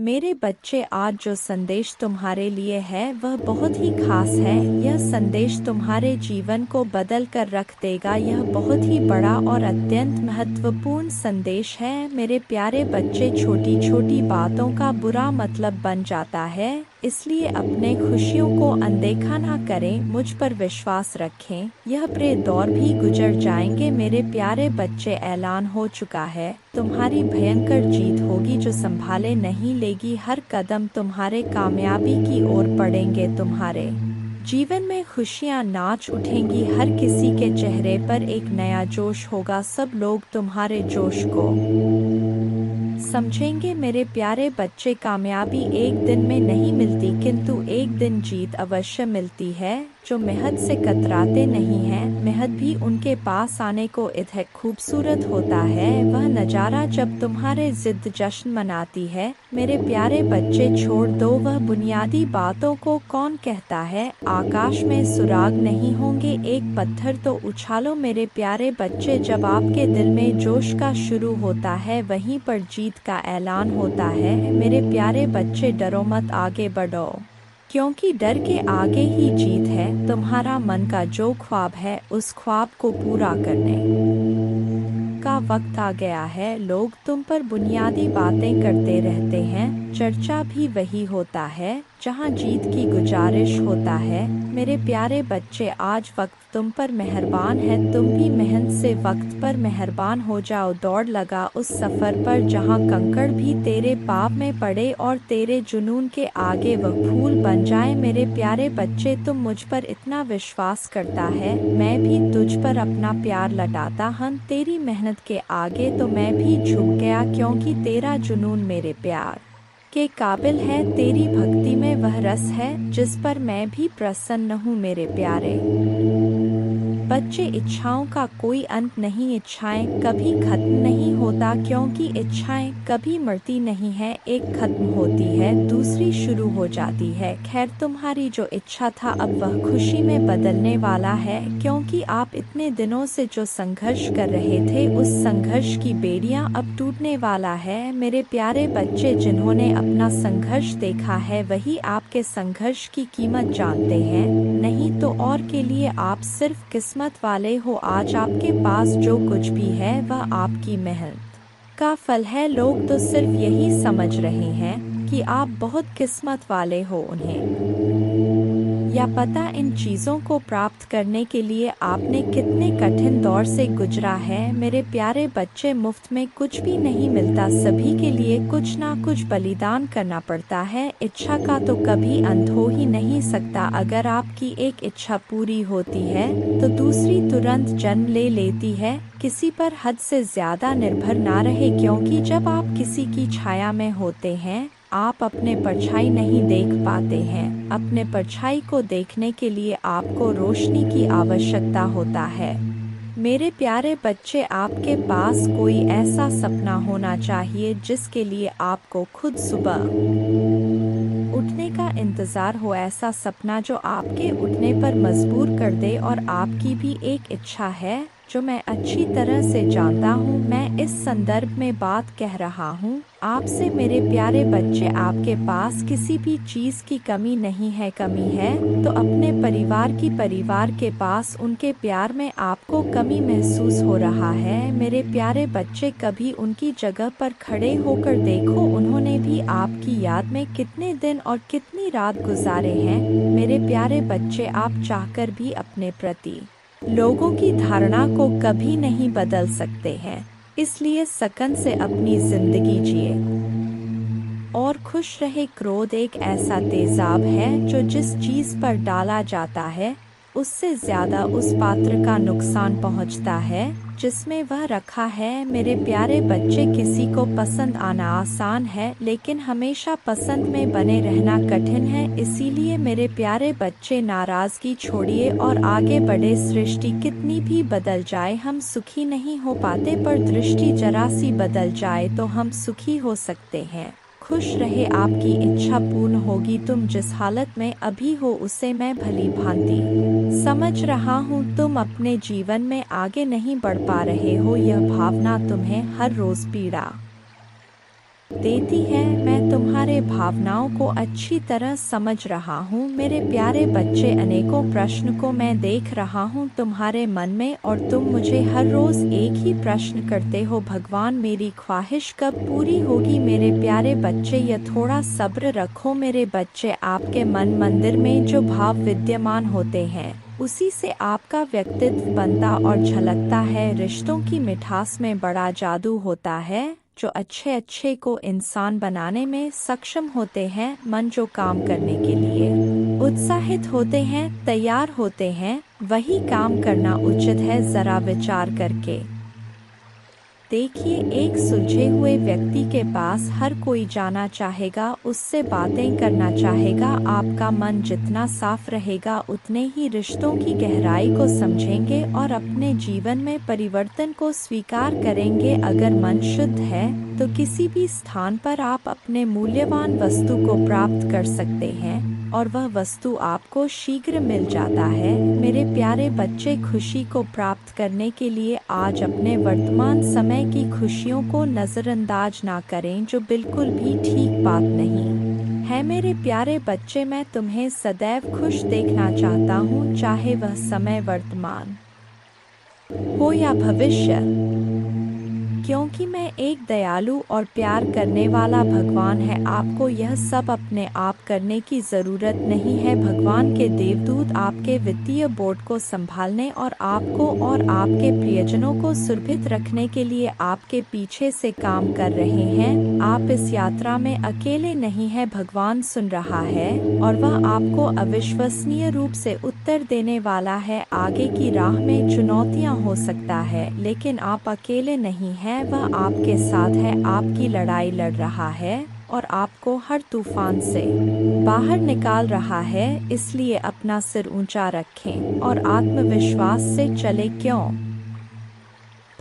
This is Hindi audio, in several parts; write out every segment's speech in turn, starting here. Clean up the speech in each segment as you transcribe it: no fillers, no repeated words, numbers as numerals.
मेरे बच्चे, आज जो संदेश तुम्हारे लिए है वह बहुत ही खास है। यह संदेश तुम्हारे जीवन को बदल कर रख देगा। यह बहुत ही बड़ा और अत्यंत महत्वपूर्ण संदेश है। मेरे प्यारे बच्चे, छोटी छोटी बातों का बुरा मतलब बन जाता है, इसलिए अपने खुशियों को अनदेखा ना करें। मुझ पर विश्वास रखें, यह बुरे दौर भी गुजर जाएंगे। मेरे प्यारे बच्चे, ऐलान हो चुका है, तुम्हारी भयंकर जीत होगी जो संभाले नहीं लेगी। हर कदम तुम्हारे कामयाबी की ओर बढ़ेंगे। तुम्हारे जीवन में खुशियां नाच उठेंगी। हर किसी के चेहरे पर एक नया जोश होगा। सब लोग तुम्हारे जोश को समझेंगे। मेरे प्यारे बच्चे, कामयाबी एक दिन में नहीं मिलती, किंतु एक दिन जीत अवश्य मिलती है। जो मेहनत से कतराते नहीं हैं, मेहनत भी उनके पास आने को इतना खूबसूरत होता है। वह नज़ारा जब तुम्हारे जिद जश्न मनाती है। मेरे प्यारे बच्चे, छोड़ दो वह बुनियादी बातों को। कौन कहता है आकाश में सुराग नहीं होंगे? एक पत्थर तो उछालो। मेरे प्यारे बच्चे, जब आपके दिल में जोश का शुरू होता है, वहीं पर जीत का ऐलान होता है। मेरे प्यारे बच्चे, डरो मत, आगे बढ़ो, क्योंकि डर के आगे ही जीत है। तुम्हारा मन का जो ख्वाब है, उस ख्वाब को पूरा करने का वक्त आ गया है। लोग तुम पर बुनियादी बातें करते रहते हैं, चर्चा भी वही होता है जहां जीत की गुजारिश होता है। मेरे प्यारे बच्चे, आज वक्त तुम पर मेहरबान है। तुम भी मेहनत से वक्त पर मेहरबान हो जाओ। दौड़ लगा उस सफ़र पर जहां कंकड़ भी तेरे पाँव में पड़े और तेरे जुनून के आगे वह फूल बन जाए। मेरे प्यारे बच्चे, तुम मुझ पर इतना विश्वास करता है, मैं भी तुझ पर अपना प्यार लौटाता हूं। तेरी मेहनत के आगे तो मैं भी झुक गया, क्योंकि तेरा जुनून मेरे प्यार के काबिल है। तेरी भक्ति में वह रस है जिस पर मैं भी प्रसन्न हूँ। मेरे प्यारे बच्चे, इच्छाओं का कोई अंत नहीं। इच्छाएं कभी खत्म नहीं होता, क्योंकि इच्छाएं कभी मरती नहीं है। एक खत्म होती है, दूसरी शुरू हो जाती है। खैर, तुम्हारी जो इच्छा था अब वह खुशी में बदलने वाला है, क्योंकि आप इतने दिनों से जो संघर्ष कर रहे थे, उस संघर्ष की बेड़ियां अब टूटने वाला है। मेरे प्यारे बच्चे, जिन्होंने अपना संघर्ष देखा है, वही आपके संघर्ष की कीमत जानते हैं। नहीं तो और के लिए आप सिर्फ किस्मत वाले हो। आज आपके पास जो कुछ भी है, वह आपकी मेहनत का फल है। लोग तो सिर्फ यही समझ रहे हैं कि आप बहुत किस्मत वाले हो। उन्हें या पता इन चीज़ों को प्राप्त करने के लिए आपने कितने कठिन दौर से गुजरा है। मेरे प्यारे बच्चे, मुफ्त में कुछ भी नहीं मिलता, सभी के लिए कुछ ना कुछ बलिदान करना पड़ता है। इच्छा का तो कभी अंत हो ही नहीं सकता। अगर आपकी एक इच्छा पूरी होती है तो दूसरी तुरंत जन्म ले लेती है। किसी पर हद से ज़्यादा निर्भर ना रहे, क्योंकि जब आप किसी की छाया में होते हैं, आप अपने परछाई नहीं देख पाते हैं। अपने परछाई को देखने के लिए आपको रोशनी की आवश्यकता होता है। मेरे प्यारे बच्चे, आपके पास कोई ऐसा सपना होना चाहिए जिसके लिए आपको खुद सुबह उठने का इंतज़ार हो। ऐसा सपना जो आपके उठने पर मजबूर कर दे। और आपकी भी एक इच्छा है जो मैं अच्छी तरह से जानता हूँ। मैं इस संदर्भ में बात कह रहा हूँ आपसे। मेरे प्यारे बच्चे, आपके पास किसी भी चीज़ की कमी नहीं है। कमी है तो अपने परिवार के पास उनके प्यार में आपको कमी महसूस हो रहा है। मेरे प्यारे बच्चे, कभी उनकी जगह पर खड़े होकर देखो। उन्होंने भी आपकी याद में कितने दिन और कितनी रात गुजारे हैं। मेरे प्यारे बच्चे, आप चाहकर भी अपने प्रति लोगों की धारणा को कभी नहीं बदल सकते हैं, इसलिए सकन से अपनी जिंदगी जिए और खुश रहे। क्रोध एक ऐसा तेजाब है जो जिस चीज़ पर डाला जाता है, उससे ज़्यादा उस पात्र का नुकसान पहुंचता है जिसमें वह रखा है। मेरे प्यारे बच्चे, किसी को पसंद आना आसान है, लेकिन हमेशा पसंद में बने रहना कठिन है। इसीलिए मेरे प्यारे बच्चे, नाराज़गी छोड़िए और आगे बढ़े। सृष्टि कितनी भी बदल जाए, हम सुखी नहीं हो पाते, पर दृष्टि जरा सी बदल जाए तो हम सुखी हो सकते हैं। खुश रहे, आपकी इच्छा पूर्ण होगी। तुम जिस हालत में अभी हो उसे मैं भली भांति समझ रहा हूँ। तुम अपने जीवन में आगे नहीं बढ़ पा रहे हो, यह भावना तुम्हें हर रोज पीड़ा देती है। मैं तुम्हारे भावनाओं को अच्छी तरह समझ रहा हूँ। मेरे प्यारे बच्चे, अनेकों प्रश्न को मैं देख रहा हूँ तुम्हारे मन में, और तुम मुझे हर रोज एक ही प्रश्न करते हो, भगवान मेरी ख्वाहिश कब पूरी होगी। मेरे प्यारे बच्चे, यह थोड़ा सब्र रखो मेरे बच्चे। आपके मन मंदिर में जो भाव विद्यमान होते हैं उसी से आपका व्यक्तित्व बनता और झलकता है। रिश्तों की मिठास में बड़ा जादू होता है। जो अच्छे अच्छे को इंसान बनाने में सक्षम होते हैं, मन जो काम करने के लिए उत्साहित होते हैं, तैयार होते हैं, वही काम करना उचित है। जरा विचार करके देखिए, एक सुलझे हुए व्यक्ति के पास हर कोई जाना चाहेगा, उससे बातें करना चाहेगा। आपका मन जितना साफ रहेगा उतने ही रिश्तों की गहराई को समझेंगे और अपने जीवन में परिवर्तन को स्वीकार करेंगे। अगर मन शुद्ध है तो किसी भी स्थान पर आप अपने मूल्यवान वस्तु को प्राप्त कर सकते हैं और वह वस्तु आपको शीघ्र मिल जाता है। मेरे प्यारे बच्चे, खुशी को प्राप्त करने के लिए आज अपने वर्तमान समय की खुशियों को नज़रअंदाज ना करें, जो बिल्कुल भी ठीक बात नहीं है। मेरे प्यारे बच्चे, मैं तुम्हें सदैव खुश देखना चाहता हूँ, चाहे वह समय वर्तमान हो या भविष्य, क्योंकि मैं एक दयालु और प्यार करने वाला भगवान है। आपको यह सब अपने आप करने की ज़रूरत नहीं है। भगवान के देवदूत आपके वित्तीय बोर्ड को संभालने और आपको और आपके प्रियजनों को सुरक्षित रखने के लिए आपके पीछे से काम कर रहे हैं। आप इस यात्रा में अकेले नहीं हैं, भगवान सुन रहा है और वह आपको अविश्वसनीय रूप से उत्तर देने वाला है। आगे की राह में चुनौतियाँ हो सकता है, लेकिन आप अकेले नहीं हैं, वह आपके साथ है, आपकी लड़ाई लड़ रहा है और आपको हर तूफान से बाहर निकाल रहा है। इसलिए अपना सिर ऊंचा रखें और आत्मविश्वास से चले। क्यों?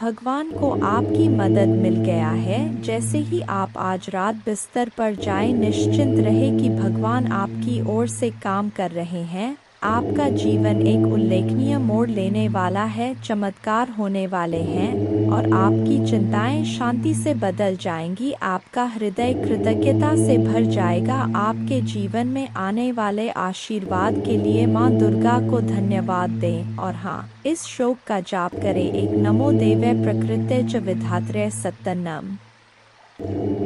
भगवान को आपकी मदद मिल गया है। जैसे ही आप आज रात बिस्तर पर जाएं, निश्चिंत रहे कि भगवान आपकी ओर से काम कर रहे हैं। आपका जीवन एक उल्लेखनीय मोड़ लेने वाला है, चमत्कार होने वाले हैं और आपकी चिंताएं शांति से बदल जाएंगी। आपका हृदय कृतज्ञता से भर जाएगा। आपके जीवन में आने वाले आशीर्वाद के लिए माँ दुर्गा को धन्यवाद दें। और हाँ, इस श्लोक का जाप करें। एक नमो देवे प्रकृते च विधात्रे सत्तनम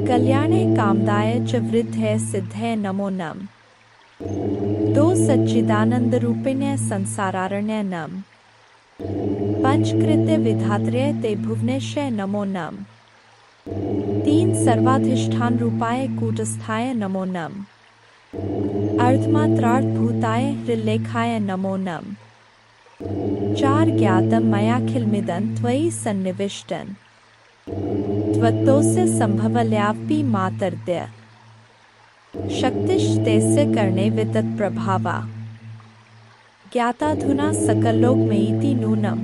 कल्याणे कामदाय च वृद्धे सिद्धे नमो नम। दो सच्चिदानंद रूपिण्य संसारारण्य नम। पंचकृत्य विधात्रे ते भुवनेश्वर नमो नम। तीन सर्वाधिष्ठान रूपाय कूटस्थाय नमो नम। अर्धमात्रार्थ भूताय हृल्लेखाय नमो नम। चार ज्ञातम मयाखिलमिदं त्वयि सन्निविष्टन् त्वत्तोस्य संभवल्यापि मातर्द्य शक्तिश्तेस्य कर्णे वितत प्रभावा ज्ञाताधुना सकलोकमेति नूनम।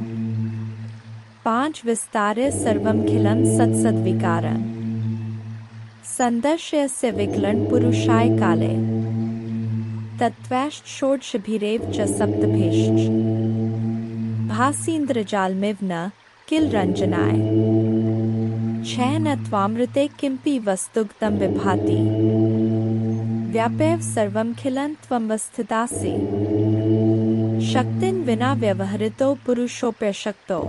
पांच विस्तार्य सर्वमखिलं सत्सद्विकारं संदर्शयस्य विकलं पुरुषाय काले तत्त्वैश्च षोडशभिरेव च सप्तभेश्च भासीन्द्रजालमिव न किल रंजनाय छह न त्वामृते किंपि वस्तुगतं विभाति व्यापैव सर्वमखिलं त्वमवस्थितासि शक्तिं विना व्यवहृतो पुरुषोऽप्यशक्तो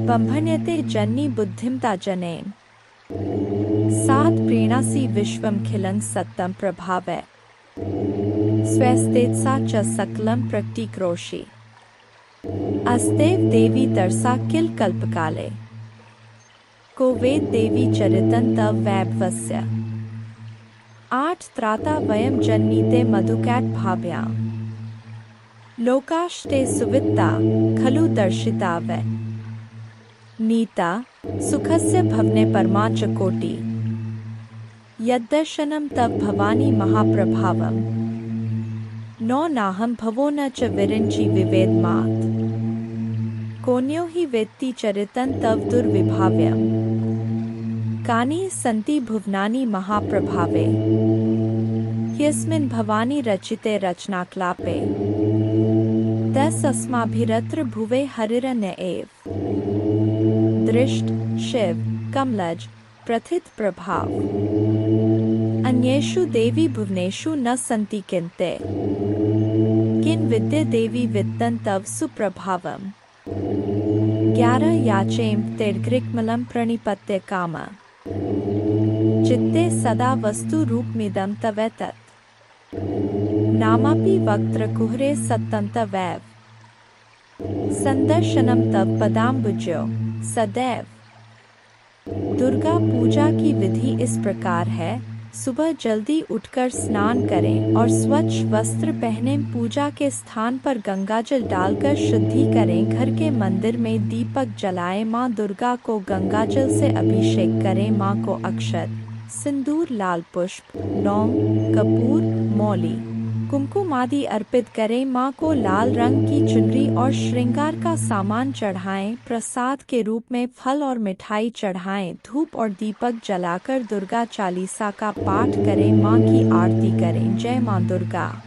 बंभन्यते जन्नी बुद्धिमता जनेन सात् प्रीणासि विश्वमखिलं सत्तं प्रभावै स्वस्तेजसा च सकलं प्रकटीकरोषि अस्तेव देवी तरसा किल कल्पकाले को वेद देवी चरितं तव वैभवस्य। आठ त्राता वयं जन्मीते मधुकैट भाव्या लोकाश्ते सुवित्ता खलु दर्शिता वै नीता सुखस्य भवने परमा च कोटि यद्दर्शनं तव भवानी महाप्रभावम् नो नाहं भवो न च विरिञ्चि विवेदमात् कोन्यो हि वेत्ति चरितं तव दुर्विभाव्यम् कानि सन्ति भुवनानि महाप्रभावे यस्मिन् भवानी रचिते रचनाक्लापे तस्माभिरत्र भुवे हरिरन्य एव दृष्ट शिव कमलज प्रथित प्रभाव अन्य येषु देवी भुवनेषु न सन्ति किन्ते किन विद्ये देवी वित्तं तव सुप्रभावम् 11 याचेम तिर्ग्रिक्मलं प्रणिपत्य काम चित्ते सदा वस्तु रूपमिदं तवेतत् नामापि वक्त्रकुहरे सत्तं तवैव संदर्शनम तव पदाम्बुजो सदैव। दुर्गा पूजा की विधि इस प्रकार है। सुबह जल्दी उठकर स्नान करें और स्वच्छ वस्त्र पहने पूजा के स्थान पर गंगाजल डालकर शुद्धि करें। घर के मंदिर में दीपक जलाएं। माँ दुर्गा को गंगाजल से अभिषेक करें। माँ को अक्षत, सिंदूर, लाल पुष्प, लौंग, कपूर, मौली, कुमकुम आदि अर्पित करें। माँ को लाल रंग की चुनरी और श्रृंगार का सामान चढ़ाएं। प्रसाद के रूप में फल और मिठाई चढ़ाएं। धूप और दीपक जलाकर दुर्गा चालीसा का पाठ करें। माँ की आरती करें। जय माँ दुर्गा।